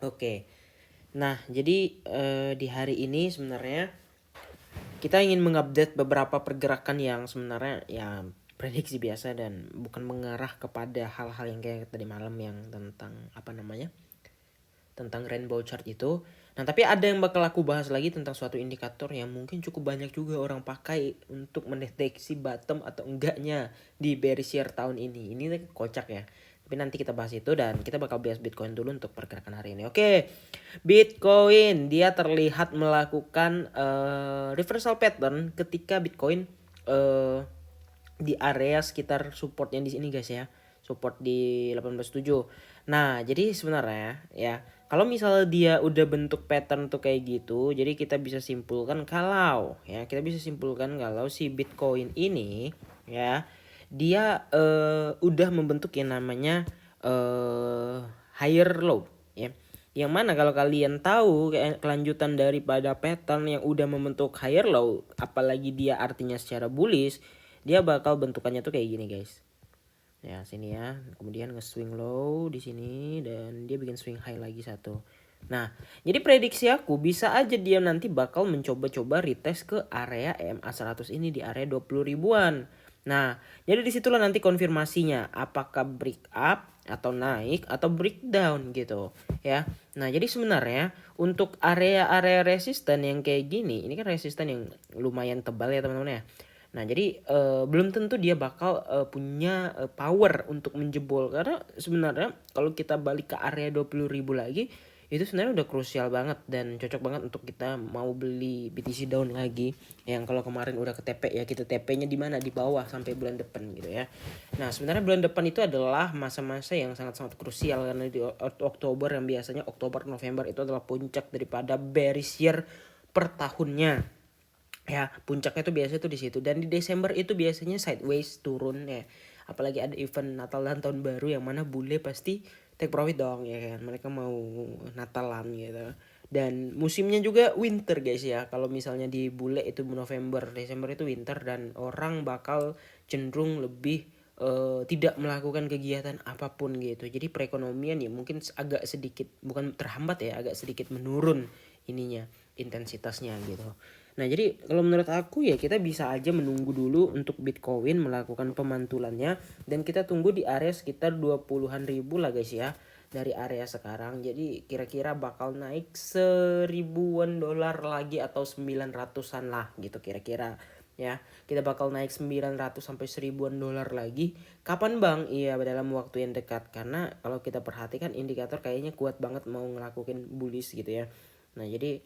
Oke. Nah, jadi di hari ini sebenarnya kita ingin mengupdate beberapa pergerakan yang sebenarnya ya prediksi biasa dan bukan mengarah kepada hal-hal yang kayak tadi malam yang tentang apa namanya? Tentang rainbow chart itu. Nah, tapi ada yang bakal aku bahas lagi tentang suatu indikator yang mungkin cukup banyak juga orang pakai untuk mendeteksi bottom atau enggaknya di bearish year tahun ini. Ini kocak ya. Tapi nanti kita bahas itu dan kita bakal bahas Bitcoin dulu untuk pergerakan hari ini. Oke. Bitcoin dia terlihat melakukan reversal pattern ketika Bitcoin di area sekitar support yang di sini guys ya. Support di 18.7. Nah, jadi sebenarnya ya, kalau misalnya dia udah bentuk pattern tuh kayak gitu, jadi kita bisa simpulkan kalau si Bitcoin ini ya, dia udah membentuk yang namanya higher low ya. Yang mana kalau kalian tahu kelanjutan daripada pattern yang udah membentuk higher low, apalagi dia artinya secara bullish, dia bakal bentukannya tuh kayak gini guys. Ya sini ya, kemudian nge-swing low di sini dan dia bikin swing high lagi satu. Nah, jadi prediksi aku bisa aja dia nanti bakal mencoba-coba retest ke area EMA 100 ini di area 20 ribuan. Nah, jadi disitulah nanti konfirmasinya apakah break up atau naik atau breakdown gitu ya. Nah, jadi sebenarnya untuk area-area resisten yang kayak gini, ini kan resisten yang lumayan tebal ya teman-teman ya. Nah, jadi belum tentu dia bakal punya power untuk menjebol karena sebenarnya kalau kita balik ke area 20 ribu lagi itu sebenarnya udah krusial banget dan cocok banget untuk kita mau beli BTC down lagi yang kalau kemarin udah ke TP ya, kita TP-nya di mana, di bawah sampai bulan depan gitu ya. Nah, sebenarnya bulan depan itu adalah masa-masa yang sangat-sangat krusial karena di Oktober, yang biasanya Oktober November itu adalah puncak daripada bearish year per tahunnya. Ya, puncaknya tuh biasanya tuh di situ dan di Desember itu biasanya sideways turun ya. Apalagi ada event Natal dan Tahun Baru yang mana bule pasti take profit dong ya kan. Mereka mau Natalan gitu. Dan musimnya juga winter guys ya. Kalau misalnya di bule itu November, Desember itu winter dan orang bakal cenderung lebih tidak melakukan kegiatan apapun gitu. Jadi perekonomian ya mungkin agak sedikit, bukan terhambat ya, agak sedikit menurun ininya, intensitasnya gitu. Nah, jadi kalau menurut aku ya kita bisa aja menunggu dulu untuk Bitcoin melakukan pemantulannya dan kita tunggu di area sekitar 20-an ribu lah guys ya dari area sekarang. Jadi kira-kira bakal naik $1,000-an lagi atau 900-an lah gitu kira-kira ya. Kita bakal naik 900 sampai 1.000-an dolar lagi. Kapan Bang? Iya, dalam waktu yang dekat karena kalau kita perhatikan indikator kayaknya kuat banget mau ngelakuin bullish gitu ya. Nah, jadi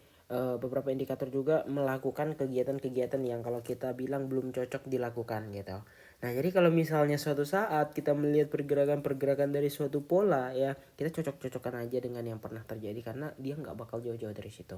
beberapa indikator juga melakukan kegiatan-kegiatan yang kalau kita bilang belum cocok dilakukan gitu. Nah, jadi kalau misalnya suatu saat kita melihat pergerakan-pergerakan dari suatu pola ya, kita cocok-cocokkan aja dengan yang pernah terjadi karena dia nggak bakal jauh-jauh dari situ.